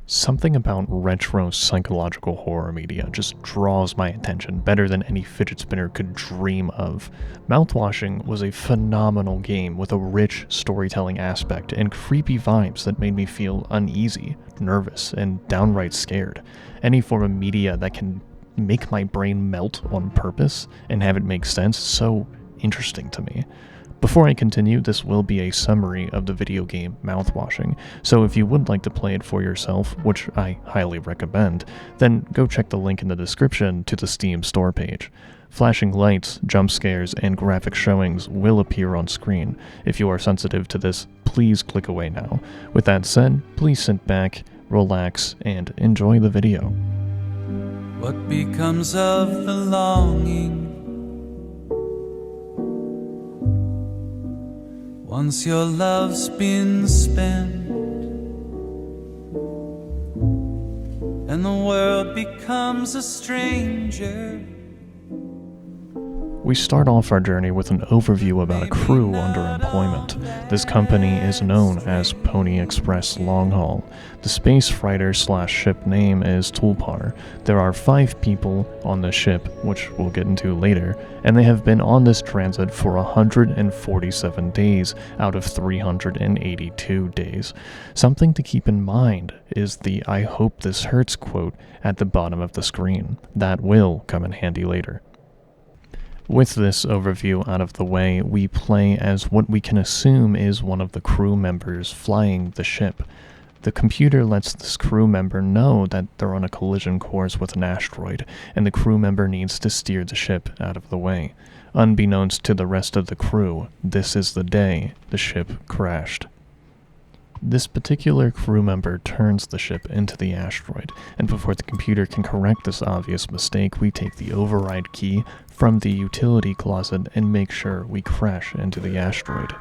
Something about retro psychological horror media just draws my attention better than any fidget spinner could dream of. Mouthwashing was a phenomenal game with a rich storytelling aspect and creepy vibes that made me feel uneasy, nervous, and downright scared. Any form of media that can make my brain melt on purpose and have it make sense is so interesting to me. Before I continue, this will be a summary of the video game Mouthwashing, so if you would like to play it for yourself, which I highly recommend, then go check the link in the description to the Steam store page. Flashing lights, jump scares, and graphic showings will appear on screen. If you are sensitive to this, please click away now. With that said, please sit back, relax, and enjoy the video. What becomes of the longing once your love's been spent and the world becomes a stranger? We start off our journey with an overview about a crew under employment. This company is known as Pony Express Long Haul. The space freighter/ship name is Tulpar. There are 5 people on the ship, which we'll get into later, and they have been on this transit for 147 days out of 382 days. Something to keep in mind is the "I hope this hurts" quote at the bottom of the screen. That will come in handy later. With this overview out of the way, we play as what we can assume is one of the crew members flying the ship. The computer lets this crew member know that they're on a collision course with an asteroid, and the crew member needs to steer the ship out of the way. Unbeknownst to the rest of the crew, this is the day the ship crashed. This particular crew member turns the ship into the asteroid, and before the computer can correct this obvious mistake, we take the override key from the utility closet and make sure we crash into the asteroid.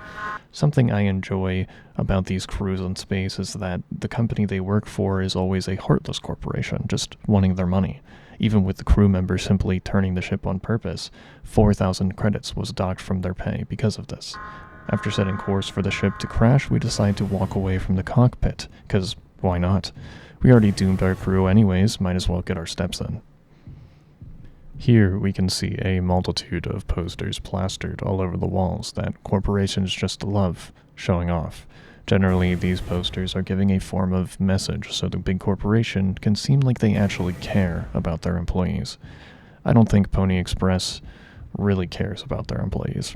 Something I enjoy about these crews in space is that the company they work for is always a heartless corporation, just wanting their money. Even with the crew member simply turning the ship on purpose, 4,000 credits was docked from their pay because of this. After setting course for the ship to crash, we decide to walk away from the cockpit, cause why not? We already doomed our crew anyways, might as well get our steps in. Here we can see a multitude of posters plastered all over the walls that corporations just love showing off. Generally, these posters are giving a form of message so the big corporation can seem like they actually care about their employees. I don't think Pony Express really cares about their employees.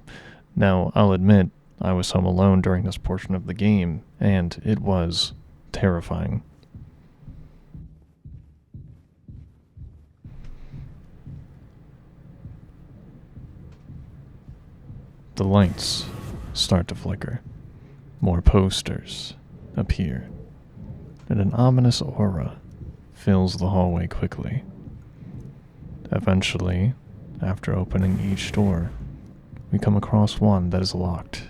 Now, I'll admit, I was home alone during this portion of the game, and it was terrifying. The lights start to flicker. More posters appear, and an ominous aura fills the hallway quickly. Eventually, after opening each door, we come across one that is locked,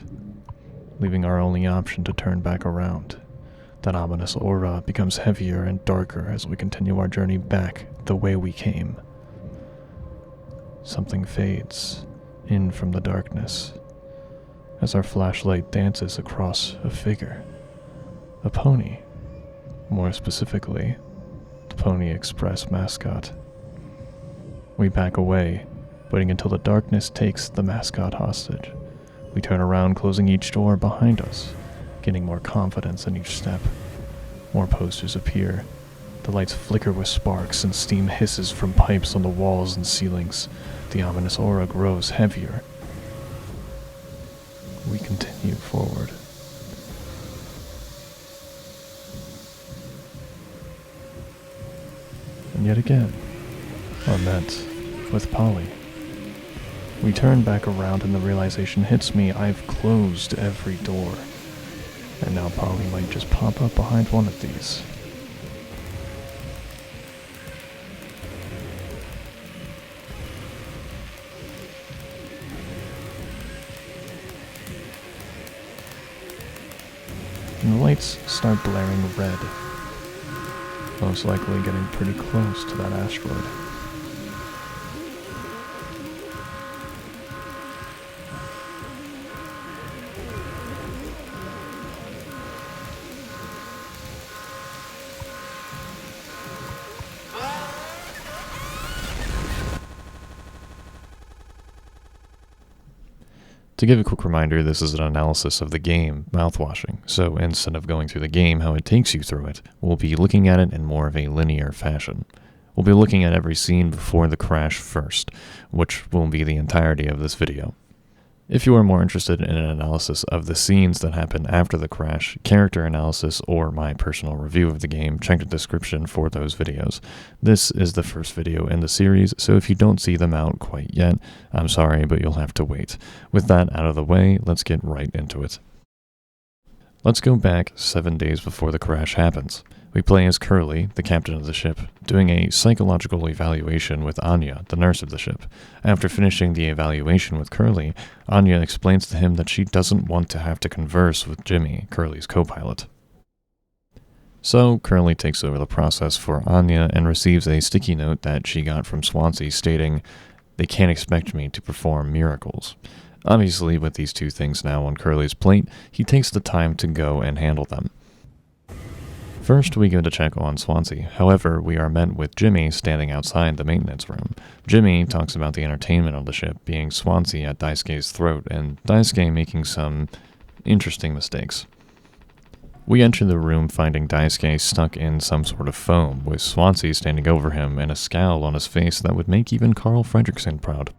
leaving our only option to turn back around. That ominous aura becomes heavier and darker as we continue our journey back the way we came. Something fades in from the darkness as our flashlight dances across a figure. A pony. More specifically, the Pony Express mascot. We back away, waiting until the darkness takes the mascot hostage. We turn around, closing each door behind us, gaining more confidence in each step. More posters appear. The lights flicker with sparks and steam hisses from pipes on the walls and ceilings. The ominous aura grows heavier. We continue forward. And yet again, are met with Polly. We turn back around and the realization hits me, I've closed every door. And now Polly might just pop up behind one of these. And the lights start blaring red, most likely getting pretty close to that asteroid. To give a quick reminder, this is an analysis of the game, Mouthwashing, so instead of going through the game how it takes you through it, we'll be looking at it in more of a linear fashion. We'll be looking at every scene before the crash first, which will be the entirety of this video. If you are more interested in an analysis of the scenes that happen after the crash, character analysis, or my personal review of the game, check the description for those videos. This is the first video in the series, so if you don't see them out quite yet, I'm sorry, but you'll have to wait. With that out of the way, let's get right into it. Let's go back 7 days before the crash happens. We play as Curly, the captain of the ship, doing a psychological evaluation with Anya, the nurse of the ship. After finishing the evaluation with Curly, Anya explains to him that she doesn't want to have to converse with Jimmy, Curly's co-pilot. So, Curly takes over the process for Anya and receives a sticky note that she got from Swansea stating, "They can't expect me to perform miracles." Obviously, with these two things now on Curly's plate, he takes the time to go and handle them. First, we go to check on Swansea. However, we are met with Jimmy standing outside the maintenance room. Jimmy talks about the entertainment of the ship being Swansea at Daisuke's throat, and Daisuke making some interesting mistakes. We enter the room finding Daisuke stuck in some sort of foam, with Swansea standing over him and a scowl on his face that would make even Carl Fredricksen proud.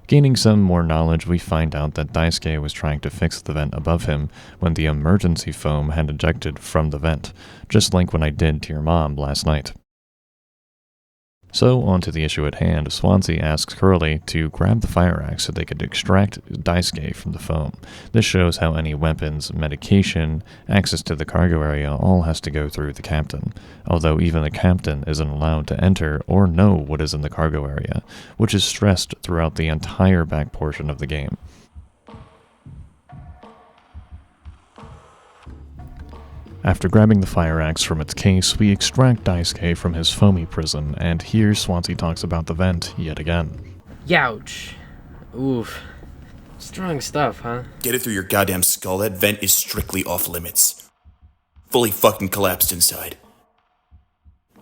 Gaining some more knowledge, we find out that Daisuke was trying to fix the vent above him when the emergency foam had ejected from the vent, just like when I did to your mom last night. So, on to the issue at hand, Swansea asks Curly to grab the fire axe so they could extract Daisuke from the foam. This shows how any weapons, medication, access to the cargo area all has to go through the captain, although even the captain isn't allowed to enter or know what is in the cargo area, which is stressed throughout the entire back portion of the game. After grabbing the fire axe from its case, we extract Daisuke from his foamy prison, and here Swansea talks about the vent yet again. Youch. Oof. Strong stuff, huh? Get it through your goddamn skull. That vent is strictly off limits. Fully fucking collapsed inside.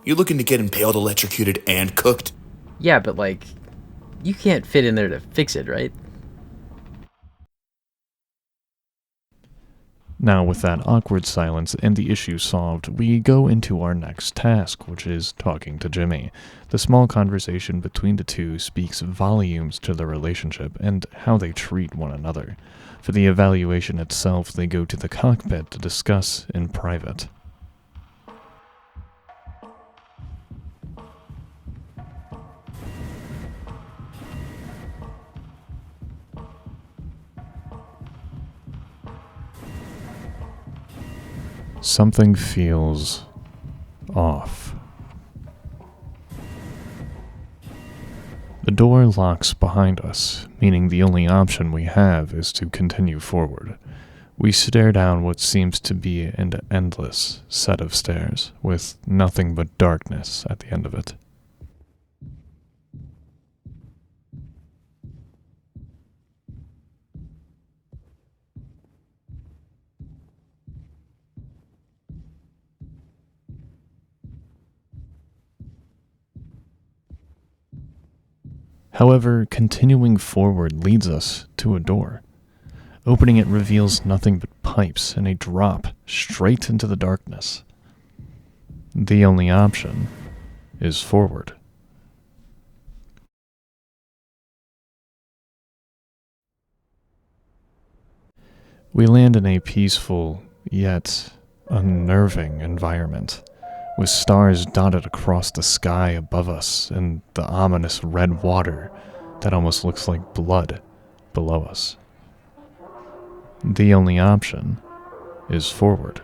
You looking to get impaled, electrocuted, and cooked? Yeah, but you can't fit in there to fix it, right? Now, with that awkward silence and the issue solved, we go into our next task, which is talking to Jimmy. The small conversation between the two speaks volumes to their relationship and how they treat one another. For the evaluation itself, they go to the cockpit to discuss in private. Something feels off. The door locks behind us, meaning the only option we have is to continue forward. We stare down what seems to be an endless set of stairs, with nothing but darkness at the end of it. However, continuing forward leads us to a door. Opening it reveals nothing but pipes and a drop straight into the darkness. The only option is forward. We land in a peaceful, yet unnerving environment, with stars dotted across the sky above us and the ominous red water that almost looks like blood below us. The only option is forward.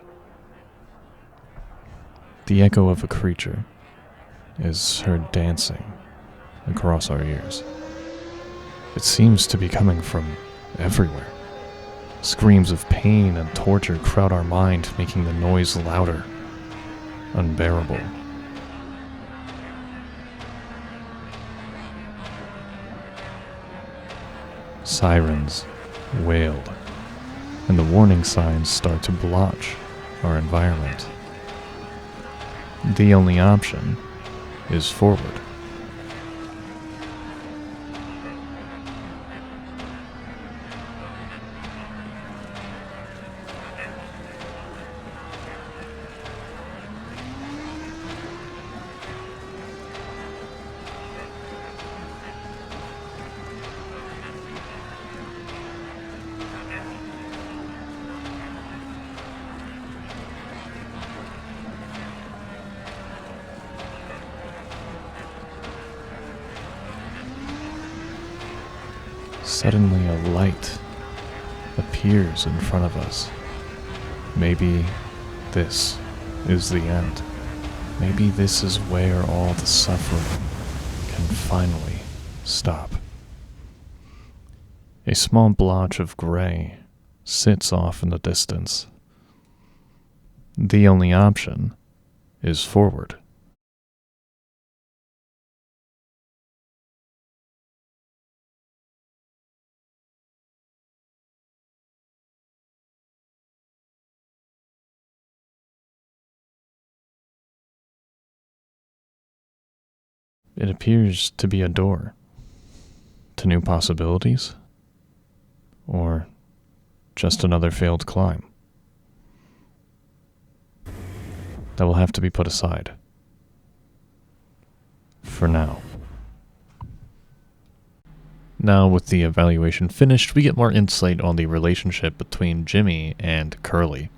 The echo of a creature is heard dancing across our ears. It seems to be coming from everywhere. Screams of pain and torture crowd our mind, making the noise louder, unbearable. Sirens wailed, and the warning signs start to blotch our environment. The only option is forward. Suddenly a light appears in front of us. Maybe this is the end. Maybe this is where all the suffering can finally stop. A small blotch of gray sits off in the distance. The only option is forward. It appears to be a door to new possibilities, or just another failed climb that will have to be put aside for now. Now, with the evaluation finished, we get more insight on the relationship between Jimmy and Curly.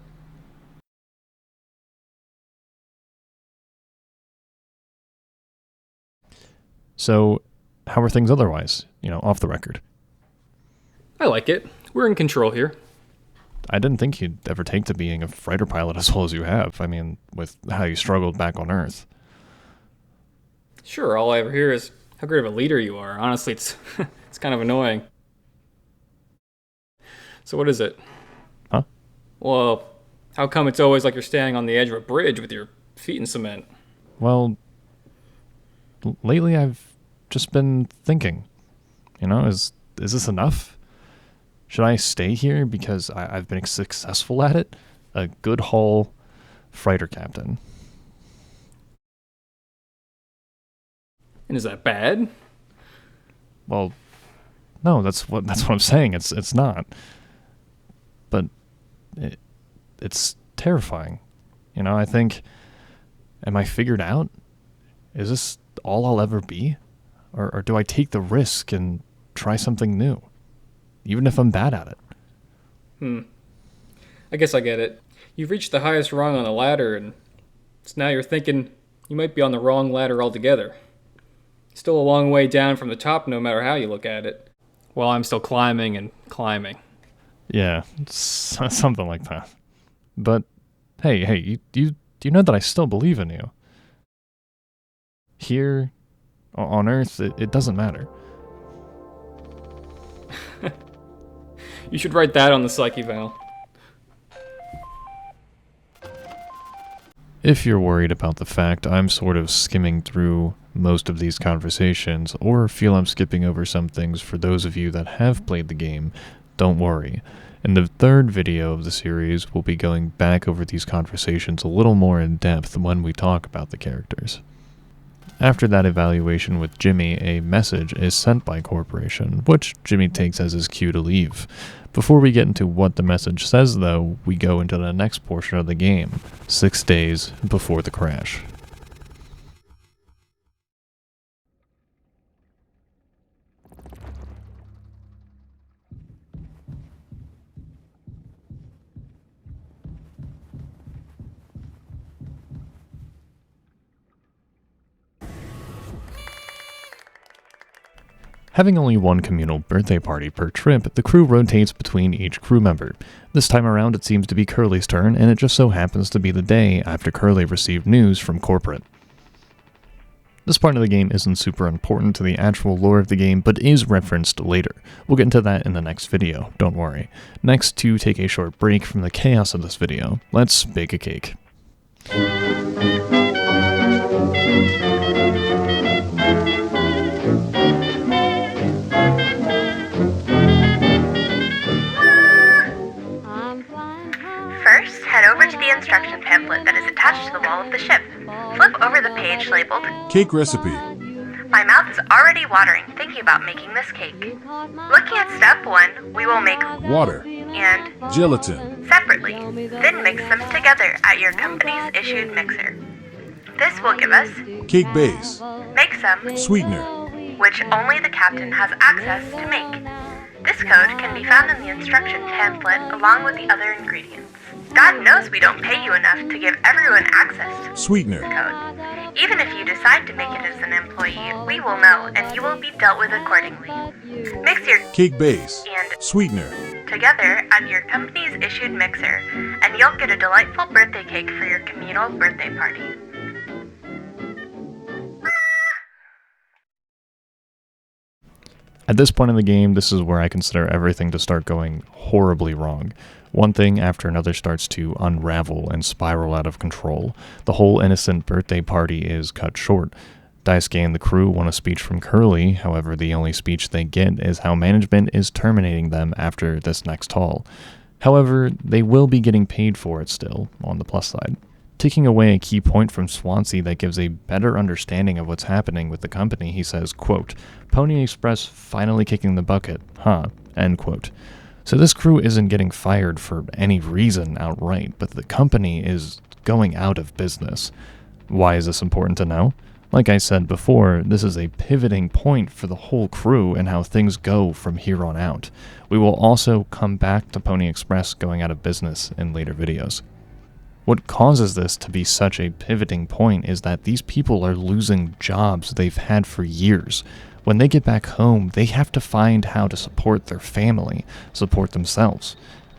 So, how are things otherwise, off the record? I like it. We're in control here. I didn't think you'd ever take to being a freighter pilot as well as you have. I mean, with how you struggled back on Earth. Sure, all I ever hear is how great of a leader you are. Honestly, it's it's kind of annoying. So what is it? Huh? Well, how come it's always like you're standing on the edge of a bridge with your feet in cement? Well, lately I've just been thinking, is this enough? Should I stay here because I've been successful at it? A good haul freighter captain. And is that bad? Well, no, that's what I'm saying. It's not. But it's terrifying. I think, am I figured out? Is this all I'll ever be? Or do I take the risk and try something new? Even if I'm bad at it. I guess I get it. You've reached the highest rung on the ladder, and now you're thinking you might be on the wrong ladder altogether. Still a long way down from the top no matter how you look at it. While I'm still climbing and climbing. Yeah, it's something like that. But, hey, you know that I still believe in you. Here, on Earth, it doesn't matter. You should write that on the psyche Val. If you're worried about the fact I'm sort of skimming through most of these conversations, or feel I'm skipping over some things for those of you that have played the game, don't worry. In the third video of the series, we'll be going back over these conversations a little more in depth when we talk about the characters. After that evaluation with Jimmy, a message is sent by Corporation, which Jimmy takes as his cue to leave. Before we get into what the message says, though, we go into the next portion of the game, 6 days before the crash. Having only one communal birthday party per trip, the crew rotates between each crew member. This time around it seems to be Curly's turn, and it just so happens to be the day after Curly received news from corporate. This part of the game isn't super important to the actual lore of the game, but is referenced later. We'll get into that in the next video, don't worry. Next, to take a short break from the chaos of this video, let's bake a cake. First, head over to the instruction pamphlet that is attached to the wall of the ship. Flip over the page labeled Cake Recipe. My mouth is already watering thinking about making this cake. Looking at step 1, we will make Water. and Gelatin. separately, then mix them together at your company's issued mixer. This will give us Cake Base. make some, Sweetener. which only the captain has access to make. This code can be found in the instruction pamphlet along with the other ingredients. God knows we don't pay you enough to give everyone access to Sweetener. the code. Even if you decide to make it as an employee, we will know and you will be dealt with accordingly. Mix your Cake base. and Sweetener. together at your company's issued mixer, and you'll get a delightful birthday cake for your communal birthday party. At this point in the game, this is where I consider everything to start going horribly wrong. One thing after another starts to unravel and spiral out of control. The whole innocent birthday party is cut short. Daisuke and the crew want a speech from Curly, however the only speech they get is how management is terminating them after this next haul. However, they will be getting paid for it still, on the plus side. Taking away a key point from Swansea that gives a better understanding of what's happening with the company, he says, quote, "Pony Express finally kicking the bucket, huh?" End quote. So this crew isn't getting fired for any reason outright, but the company is going out of business. Why is this important to know? Like I said before, this is a pivoting point for the whole crew and how things go from here on out. We will also come back to Pony Express going out of business in later videos. What causes this to be such a pivoting point is that these people are losing jobs they've had for years. When they get back home, they have to find how to support their family, support themselves.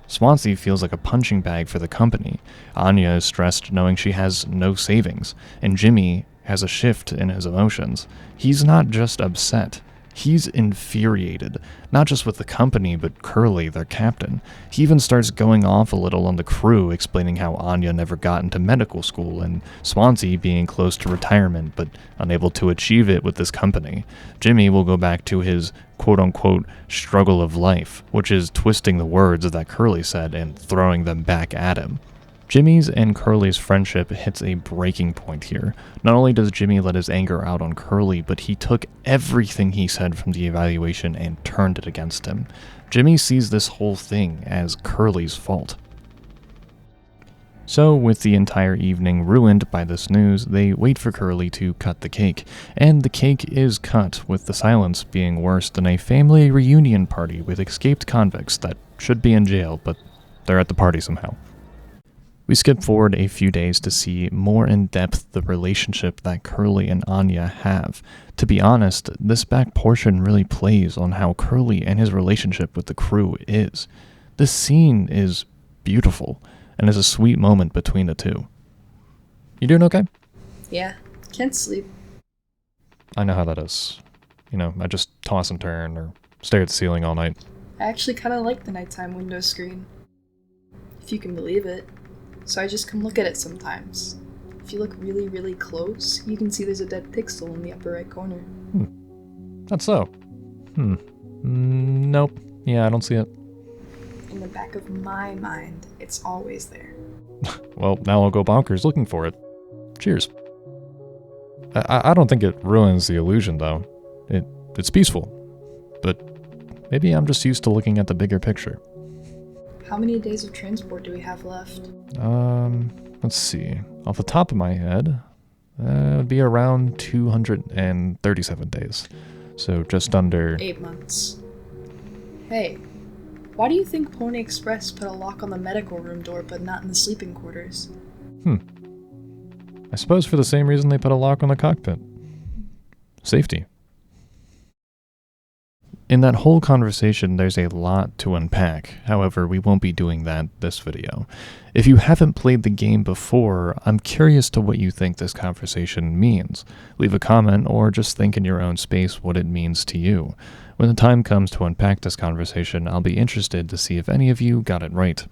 Swansea feels like a punching bag for the company. Anya is stressed knowing she has no savings, and Jimmy has a shift in his emotions. He's not just upset. He's infuriated, not just with the company, but Curly, their captain. He even starts going off a little on the crew, explaining how Anya never got into medical school, and Swansea being close to retirement, but unable to achieve it with this company. Jimmy will go back to his quote-unquote struggle of life, which is twisting the words that Curly said and throwing them back at him. Jimmy's and Curly's friendship hits a breaking point here. Not only does Jimmy let his anger out on Curly, but he took everything he said from the evaluation and turned it against him. Jimmy sees this whole thing as Curly's fault. So, with the entire evening ruined by this news, they wait for Curly to cut the cake. And the cake is cut, with the silence being worse than a family reunion party with escaped convicts that should be in jail, but they're at the party somehow. We skip forward a few days to see more in depth the relationship that Curly and Anya have. To be honest, this back portion really plays on how Curly and his relationship with the crew is. This scene is beautiful, and is a sweet moment between the two. You doing okay? Yeah, can't sleep. I know how that is. You know, I just toss and turn or stare at the ceiling all night. I actually kind of like the nighttime window screen, if you can believe it. So I just come look at it sometimes. If you look really, really close, you can see there's a dead pixel in the upper right corner. That's so. Nope. Yeah, I don't see it. In the back of my mind, it's always there. Well, now I'll go bonkers looking for it. Cheers. I don't think it ruins the illusion, though. It's peaceful. But maybe I'm just used to looking at the bigger picture. How many days of transport do we have left? Let's see. Off the top of my head, it would be around 237 days. So just under 8 months. Hey, why do you think Pony Express put a lock on the medical room door but not in the sleeping quarters? I suppose for the same reason they put a lock on the cockpit. Safety. In that whole conversation, there's a lot to unpack. However, we won't be doing that this video. If you haven't played the game before, I'm curious to what you think this conversation means. Leave a comment or just think in your own space what it means to you. When the time comes to unpack this conversation, I'll be interested to see if any of you got it right.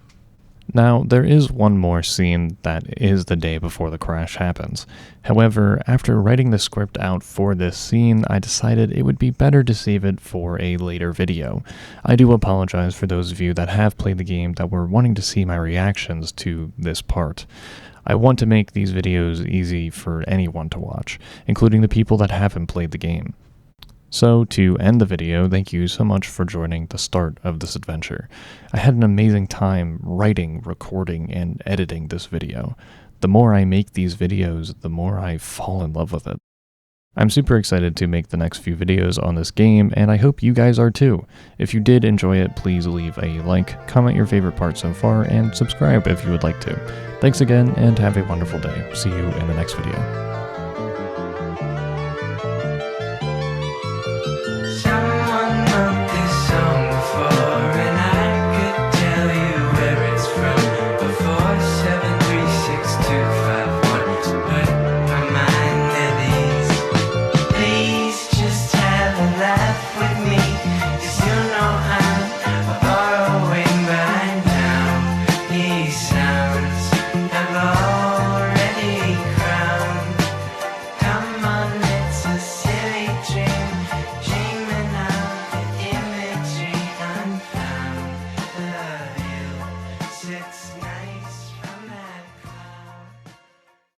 Now, there is one more scene that is the day before the crash happens. However, after writing the script out for this scene, I decided it would be better to save it for a later video. I do apologize for those of you that have played the game that were wanting to see my reactions to this part. I want to make these videos easy for anyone to watch, including the people that haven't played the game. So, to end the video, thank you so much for joining the start of this adventure. I had an amazing time writing, recording, and editing this video. The more I make these videos, the more I fall in love with it. I'm super excited to make the next few videos on this game, and I hope you guys are too. If you did enjoy it, please leave a like, comment your favorite part so far, and subscribe if you would like to. Thanks again, and have a wonderful day. See you in the next video.